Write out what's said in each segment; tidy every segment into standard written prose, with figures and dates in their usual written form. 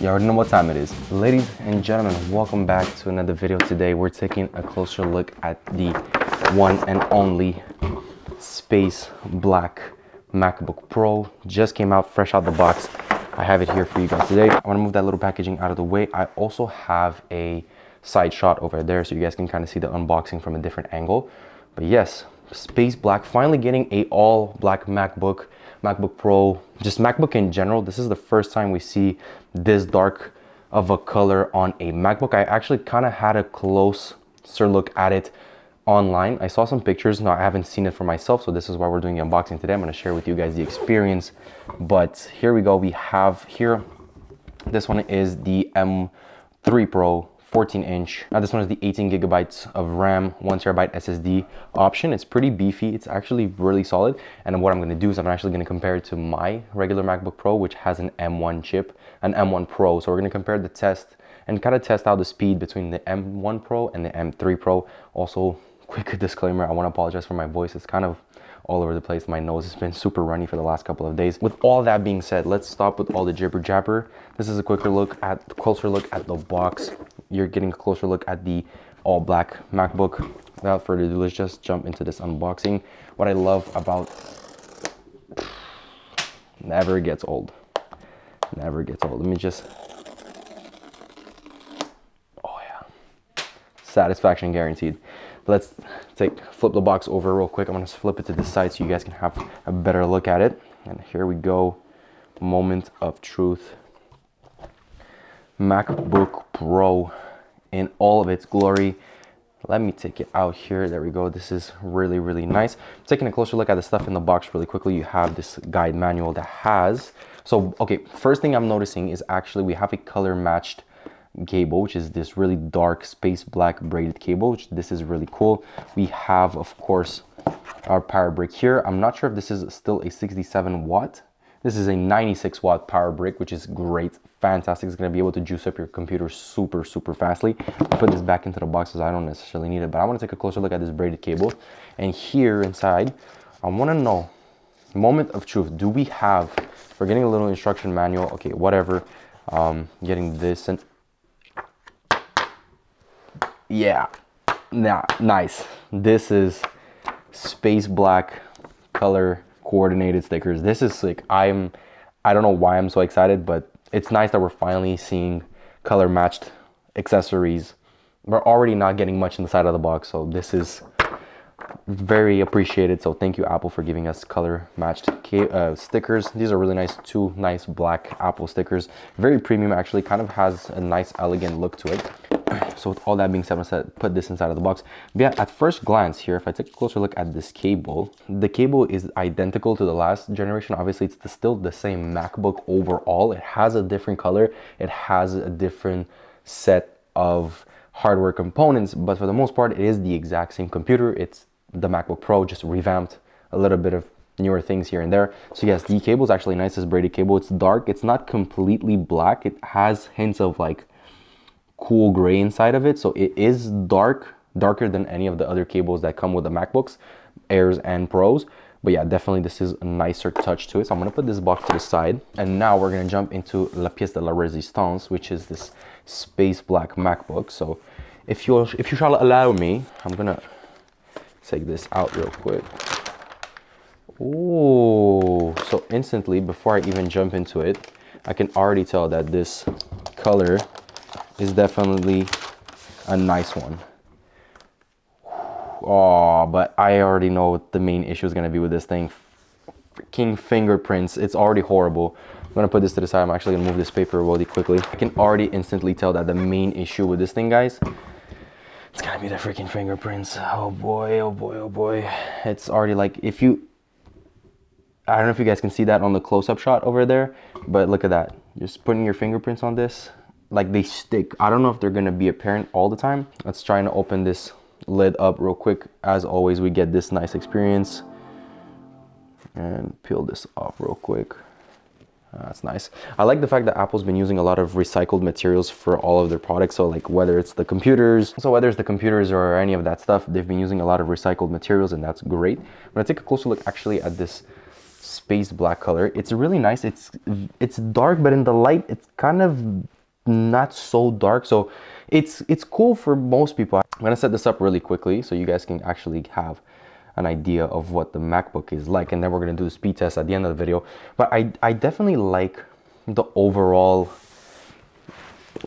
You already know what time it is. Ladies and gentlemen, welcome back to another video. Today we're taking a closer look at the one and only space black MacBook Pro. Just came out fresh out the box. I have it here for you guys today. I want to move that little packaging out of the way. I also have a side shot over there so you guys can kind of see the unboxing from a different angle. But yes, space black, finally getting a all black MacBook Pro, just MacBook in general. This is the first time we see this dark of a color on a MacBook. I actually kind of had a closer look at it online. I saw some pictures. Now I haven't seen it for myself, so this is why we're doing the unboxing today. I'm going to share with you guys the experience. But here we go. We have here, this one is the M3 Pro 14-inch. Now this one is the 18 gigabytes of RAM, 1 terabyte SSD option. It's pretty beefy. It's actually really solid. And what I'm going to do is I'm actually going to compare it to my regular MacBook Pro, which has an M1 chip, an M1 Pro. So we're going to compare the test and kind of test out the speed between the M1 Pro and the M3 Pro. Also, quick disclaimer, I want to apologize for my voice. It's kind of all over the place. My nose has been super runny for the last couple of days. With all that being said, let's stop with all the jibber jabber. This is a closer look at the box. You're getting a closer look at the all black MacBook. Without further ado, let's just jump into this unboxing. What I love about, never gets old. Never gets old. Let me just, oh yeah, satisfaction guaranteed. Let's flip the box over real quick. I'm gonna flip it to the side so you guys can have a better look at it. And here we go, moment of truth. MacBook Pro in all of its glory. Let me take it out here. There we go. This is really, really nice. Taking a closer look at the stuff in the box really quickly. You have this guide manual that has, so okay, first thing I'm noticing is actually we have a color matched cable, which is this really dark space black braided cable, which this is really cool. We have, of course, our power brick here. I'm not sure if this is still a 67 watt. This is a 96 watt power brick, which is great, fantastic. It's going to be able to juice up your computer super fastly. I'll put this back into the box because I don't necessarily need it, but I want to take a closer look at this braided cable. And here inside, I want to know, moment of truth, do we have, we're getting a little instruction manual, okay, whatever, getting this, and yeah, nice. This is space black color coordinated stickers. This is like, I don't know why I'm so excited, but it's nice that we're finally seeing color matched accessories. We're already not getting much in the side of the box, so this is very appreciated. So thank you, Apple, for giving us color matched stickers. These are really nice, two nice black Apple stickers, very premium, actually kind of has a nice elegant look to it. So with all that being said, I'm gonna put this inside of the box. But yeah, at first glance here, if I take a closer look at this cable, the cable is identical to the last generation. Obviously, it's still the same MacBook overall. It has a different color. It has a different set of hardware components, but for the most part, it is the exact same computer. It's the MacBook Pro, just revamped, a little bit of newer things here and there. So yes, the cable is actually nice, this braided cable. It's dark. It's not completely black. It has hints of like cool gray inside of it, so it is darker than any of the other cables that come with the MacBooks Airs and Pros. But yeah, definitely this is a nicer touch to it. So I'm gonna put this box to the side, and now we're gonna jump into la pièce de la résistance, which is this space black MacBook. So if you shall allow me, I'm gonna take this out real quick. Oh, so instantly, before I even jump into it, I can already tell that this color is definitely a nice one. Oh, but I already know what the main issue is going to be with this thing. Freaking fingerprints. It's already horrible. I'm going to put this to the side. I'm actually going to move this paper really quickly. I can already instantly tell that the main issue with this thing, guys, it's going to be the freaking fingerprints. Oh boy, oh boy, oh boy. It's already like, if you, I don't know if you guys can see that on the close-up shot over there, but look at that. Just putting your fingerprints on this, like they stick. I don't know if they're gonna be apparent all the time. Let's try and open this lid up real quick. As always, we get this nice experience. And peel this off real quick. That's nice. I like the fact that Apple's been using a lot of recycled materials for all of their products. So like whether it's the computers, or any of that stuff, they've been using a lot of recycled materials, and that's great. I'm gonna take a closer look actually at this space black color. It's really nice. It's dark, but in the light it's kind of not so dark, so it's cool for most people. I'm gonna set this up really quickly so you guys can actually have an idea of what the MacBook is like, and then we're gonna do the speed test at the end of the video. But I definitely like the overall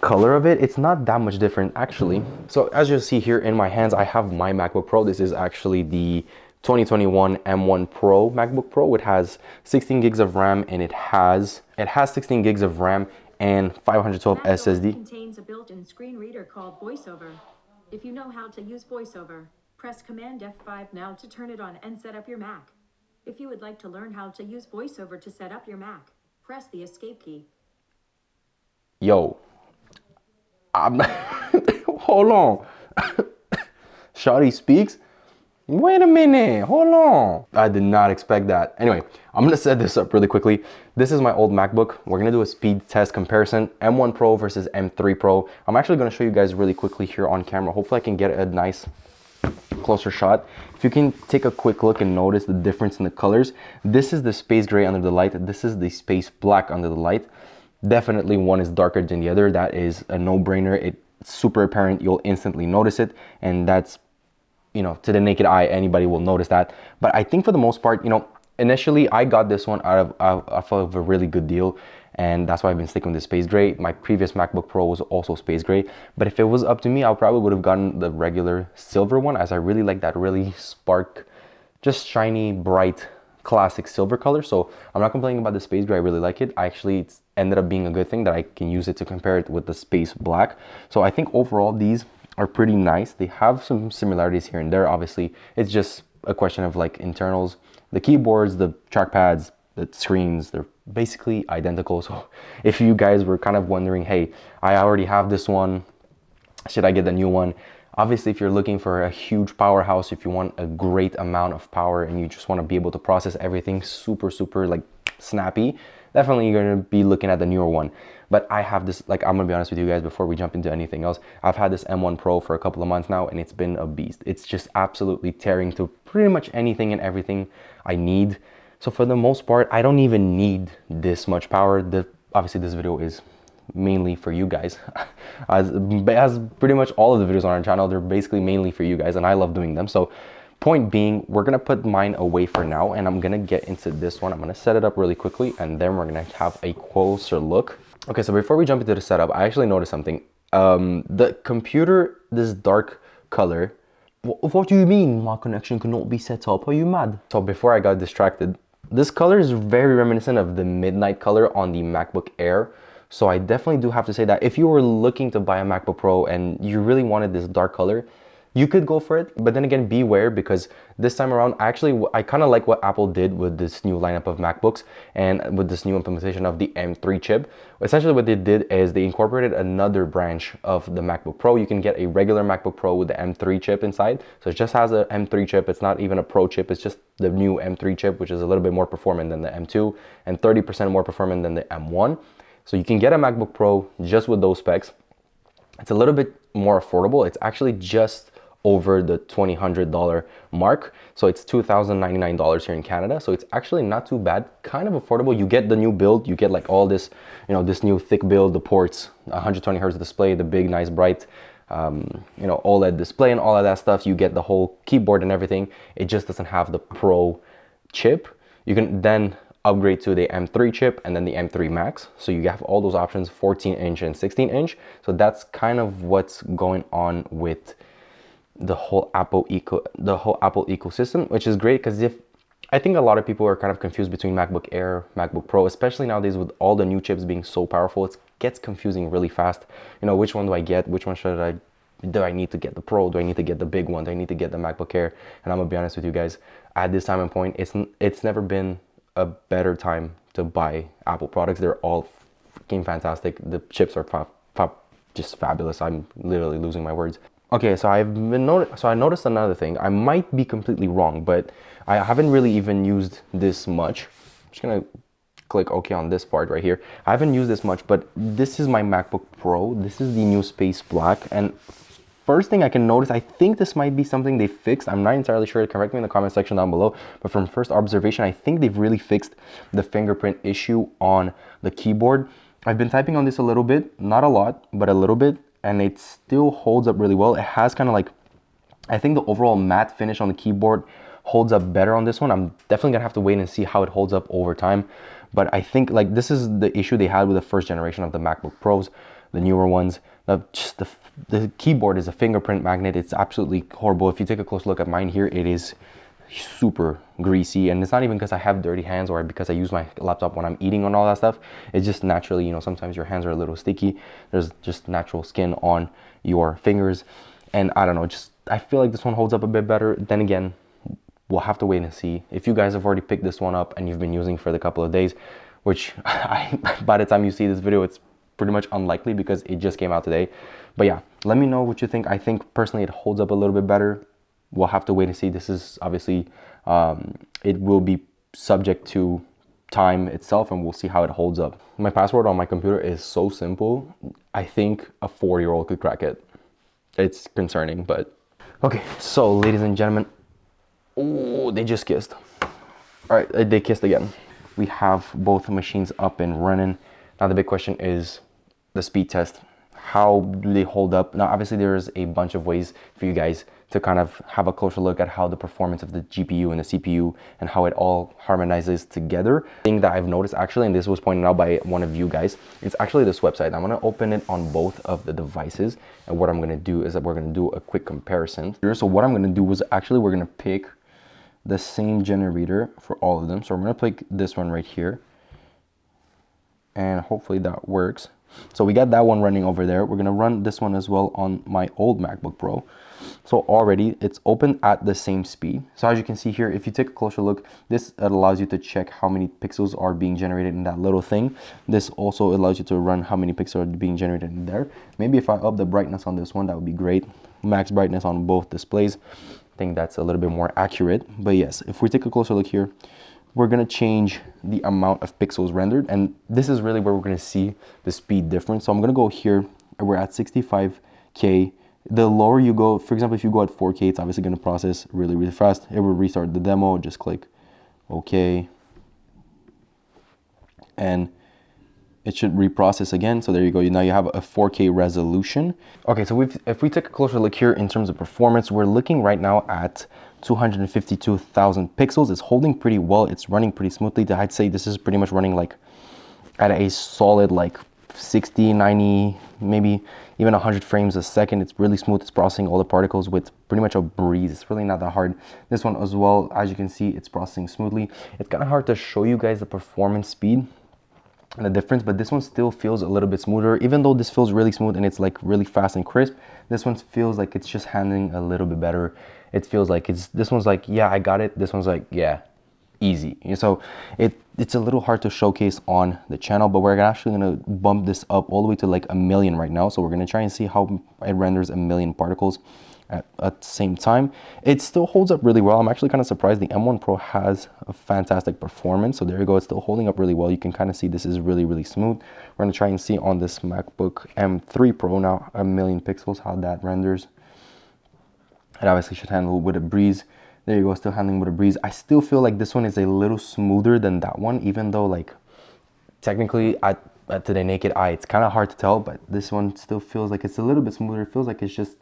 color of it. It's not that much different actually. So as you see here in my hands, I have my MacBook Pro. This is actually the 2021 M1 Pro MacBook Pro. It has 16 gigs of RAM, and it has 16 gigs of RAM and 512 SSD. Contains a built-in screen reader called VoiceOver. If you know how to use VoiceOver, press Command F5 now to turn it on and set up your Mac. If you would like to learn how to use VoiceOver to set up your Mac, press the Escape key. Yo, I'm hold on. Shawty speaks. Wait a minute, hold on. I did not expect that. Anyway, I'm gonna set this up really quickly. This is my old MacBook. We're gonna do a speed test comparison, M1 Pro versus M3 Pro. I'm actually gonna show you guys really quickly here on camera. Hopefully I can get a nice closer shot. If you can take a quick look and notice the difference in the colors. This is the space gray under the light. This is the space black under the light. Definitely one is darker than the other. That is a no-brainer. It's super apparent. You'll instantly notice it, and that's, you know, to the naked eye, anybody will notice that. But I think for the most part, you know, initially I got this one out of a really good deal, and that's why I've been sticking with the space gray. My previous MacBook Pro was also space gray, but if it was up to me, I probably would have gotten the regular silver one, as I really like that really spark, just shiny, bright, classic silver color. So I'm not complaining about the space gray. I really like it. It's ended up being a good thing that I can use it to compare it with the space black. So I think overall these are pretty nice. They have some similarities here and there. Obviously, it's just a question of like internals. The keyboards, the trackpads, the screens, they're basically identical. So if you guys were kind of wondering, hey, I already have this one, should I get the new one? Obviously, if you're looking for a huge powerhouse, if you want a great amount of power and you just want to be able to process everything super like snappy, definitely you're going to be looking at the newer one. But I have this, like, I'm gonna be honest with you guys before we jump into anything else, I've had this M1 Pro for a couple of months now, and it's been a beast. It's just absolutely tearing through pretty much anything and everything I need. So for the most part, I don't even need this much power. Obviously this video is mainly for you guys. as pretty much all of the videos on our channel, they're basically mainly for you guys, and I love doing them. So point being, we're gonna put mine away for now, and I'm gonna get into this one. I'm gonna set it up really quickly, and then we're gonna have a closer look. Okay, so before we jump into the setup, I actually noticed something. The computer, this dark color. What do you mean my connection cannot be set up? Are you mad? So before I got distracted, this color is very reminiscent of the midnight color on the MacBook Air. So I definitely do have to say that if you were looking to buy a MacBook Pro and you really wanted this dark color, you could go for it. But then again, beware, because this time around, I kind of like what Apple did with this new lineup of MacBooks and with this new implementation of the M3 chip. Essentially what they did is they incorporated another branch of the MacBook Pro. You can get a regular MacBook Pro with the M3 chip inside. So it just has a M3 chip. It's not even a Pro chip. It's just the new M3 chip, which is a little bit more performant than the M2 and 30% more performant than the M1. So you can get a MacBook Pro just with those specs. It's a little bit more affordable. It's actually just over the $2,000 mark. So it's $2,099 here in Canada. So it's actually not too bad, kind of affordable. You get the new build, you get like all this, you know, this new thick build, the ports, 120 hertz display, the big, nice, bright, you know, OLED display and all of that stuff. You get the whole keyboard and everything. It just doesn't have the Pro chip. You can then upgrade to the M3 chip and then the M3 Max. So you have all those options, 14-inch and 16-inch. So that's kind of what's going on with the whole Apple ecosystem, which is great, because I think a lot of people are kind of confused between MacBook Air, MacBook Pro, especially nowadays with all the new chips being so powerful. It gets confusing really fast. You know, which one do I get? Which one do I need to get the Pro? Do I need to get the big one? Do I need to get the MacBook Air? And I'm gonna be honest with you guys, at this time and point, it's never been a better time to buy Apple products. They're all freaking fantastic. The chips are just fabulous. I'm literally losing my words. Okay, so I noticed another thing. I might be completely wrong, but I haven't really even used this much. I'm just gonna click OK on this part right here. I haven't used this much, but this is my MacBook Pro. This is the new Space Black, and first thing I can notice, I think this might be something they fixed. I'm not entirely sure. Correct me in the comment section down below. But from first observation, I think they've really fixed the fingerprint issue on the keyboard. I've been typing on this a little bit, not a lot, but a little bit, and it still holds up really well. It has kind of like, I think the overall matte finish on the keyboard holds up better on this one. I'm definitely gonna have to wait and see how it holds up over time. But I think like this is the issue they had with the first generation of the MacBook Pros, the newer ones. Just the keyboard is a fingerprint magnet. It's absolutely horrible. If you take a close look at mine here, it is super greasy, and it's not even because I have dirty hands or because I use my laptop when I'm eating and all that stuff. It's just naturally, you know, sometimes your hands are a little sticky. There's just natural skin on your fingers, and I don't know, just I feel like this one holds up a bit better. Then again, we'll have to wait and see. If you guys have already picked this one up and you've been using for the couple of days, which by the time you see this video, it's pretty much unlikely because it just came out today. But yeah, let me know what you think. I think personally it holds up a little bit better. We'll have to wait and see. This is obviously, it will be subject to time itself, and we'll see how it holds up. My password on my computer is so simple. I think a 4-year-old could crack it. It's concerning, but okay. So ladies and gentlemen, oh, they just kissed. All right, they kissed again. We have both machines up and running. Now the big question is the speed test. How do they hold up? Now obviously there's a bunch of ways for you guys to kind of have a closer look at how the performance of the GPU and the CPU and how it all harmonizes together. Thing that I've noticed actually, and this was pointed out by one of you guys, it's actually this website. I'm gonna open it on both of the devices, and what I'm gonna do is that we're gonna do a quick comparison. So what I'm gonna do is actually we're gonna pick the same generator for all of them. So I'm gonna pick this one right here, and hopefully that works. So we got that one running over there. We're gonna run this one as well on my old MacBook Pro. So already it's open at the same speed. So as you can see here, if you take a closer look, this allows you to check how many pixels are being generated in that little thing. This also allows you to run how many pixels are being generated in there. Maybe if I up the brightness on this one, that would be great. Max brightness on both displays. I think that's a little bit more accurate. But yes, if we take a closer look here, we're gonna change the amount of pixels rendered, and this is really where we're gonna see the speed difference. So I'm gonna go here, and we're at 65K. The lower you go, for example, if you go at 4K, it's obviously gonna process really, really fast. It will restart the demo, just click OK. And it should reprocess again. So there you go. Now you have a 4K resolution. Okay, so if we take a closer look here in terms of performance, we're looking right now at 252,000 pixels. It's holding pretty well. It's running pretty smoothly. I'd say this is pretty much running like at a solid like 60, 90, maybe even 100 frames a second. It's really smooth. It's processing all the particles with pretty much a breeze. It's really not that hard. This one as well, as you can see, it's processing smoothly. It's kind of hard to show you guys the performance speed and the difference, but this one still feels a little bit smoother. Even though this feels really smooth and it's like really fast and crisp, this one feels like it's just handling a little bit better. It feels like this one's like, yeah, I got it. This one's like, yeah, easy. So it's a little hard to showcase on the channel, but we're actually gonna bump this up all the way to like 1 million right now. So we're gonna try and see how it renders 1 million particles at the same time. It still holds up really well. I'm actually kind of surprised. The M1 Pro has a fantastic performance. So there you go. It's still holding up really well. You can kind of see this is really, really smooth. We're gonna try and see on this MacBook M3 Pro now 1 million pixels, how that renders. It obviously should handle with a breeze. There you go, still handling with a breeze. I still feel like this one is a little smoother than that one, even though like technically to the naked eye, it's kind of hard to tell, but this one still feels like it's a little bit smoother. It feels like it's just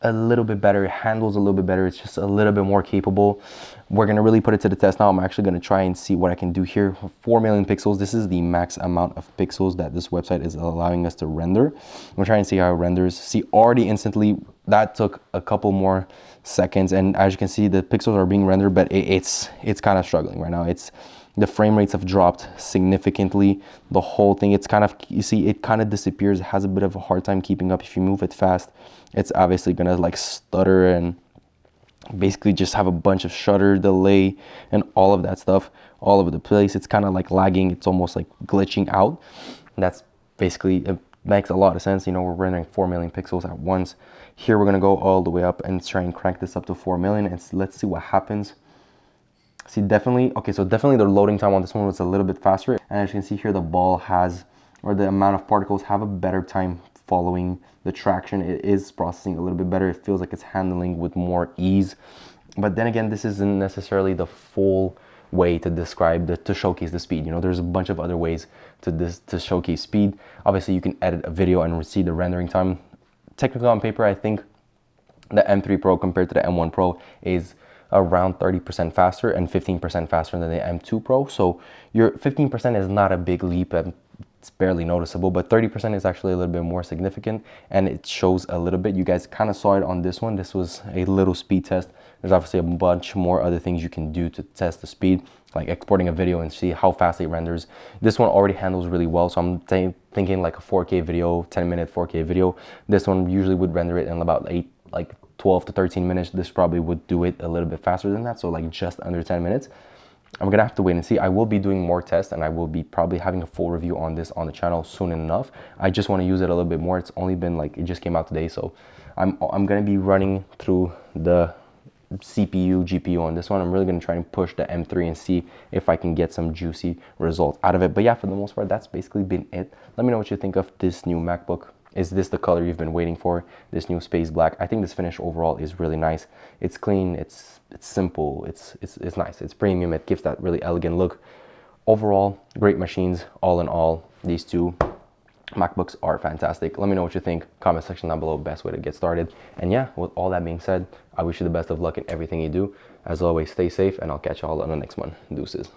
a little bit better. It handles a little bit better. It's just a little bit more capable. We're gonna really put it to the test now. I'm actually gonna try and see what I can do here. 4 million pixels. This is the max amount of pixels that this website is allowing us to render. We're trying to see how it renders. See, already instantly, that took a couple more seconds, and as you can see, the pixels are being rendered, but it's kind of struggling right now. The frame rates have dropped significantly. The whole thing, it's kind of, you see, it kind of disappears. It has a bit of a hard time keeping up. If you move it fast, it's obviously gonna like stutter and basically just have a bunch of shutter delay and all of that stuff all over the place. It's kind of like lagging. It's almost like glitching out. And that's basically, it makes a lot of sense. You know, we're rendering 4 million pixels at once. Here we're gonna go all the way up and try and crank this up to 4 million, and let's see what happens. See, definitely, okay, so definitely the loading time on this one was a little bit faster. And as you can see here, the ball has, or the amount of particles have a better time following the traction. It is processing a little bit better. It feels like it's handling with more ease. But then again, this isn't necessarily the full way to describe to showcase the speed. You know, there's a bunch of other ways to showcase speed. Obviously, you can edit a video and see the rendering time. Technically on paper, I think the M3 Pro compared to the M1 Pro is around 30% faster and 15% faster than the M2 Pro. So your 15% is not a big leap, and it's barely noticeable, but 30% is actually a little bit more significant, and it shows a little bit. You guys kind of saw it on this one. This was a little speed test. There's obviously a bunch more other things you can do to test the speed, like exporting a video and see how fast it renders. This one already handles really well, so I'm thinking like a 4K video, 10-minute 4K video. This one usually would render it in about 12 to 13 minutes. This probably would do it a little bit faster than that, so like just under 10 minutes. I'm gonna have to wait and see. I will be doing more tests, and I will be probably having a full review on this on the channel soon enough. I just want to use it a little bit more. It's only been like, it just came out today, so I'm gonna be running through the CPU, GPU on this one. I'm really gonna try and push the M3 and see if I can get some juicy results out of it. But yeah, for the most part, that's basically been it. Let me know what you think of this new MacBook. Is this the color you've been waiting for? This new space black? I think this finish overall is really nice. It's clean, it's simple, it's nice, it's premium, it gives that really elegant look. Overall, great machines. All in all, these two MacBooks are fantastic. Let me know what you think. Comment section down below, best way to get started. And yeah, with all that being said, I wish you the best of luck in everything you do. As always, stay safe, and I'll catch you all on the next one. Deuces.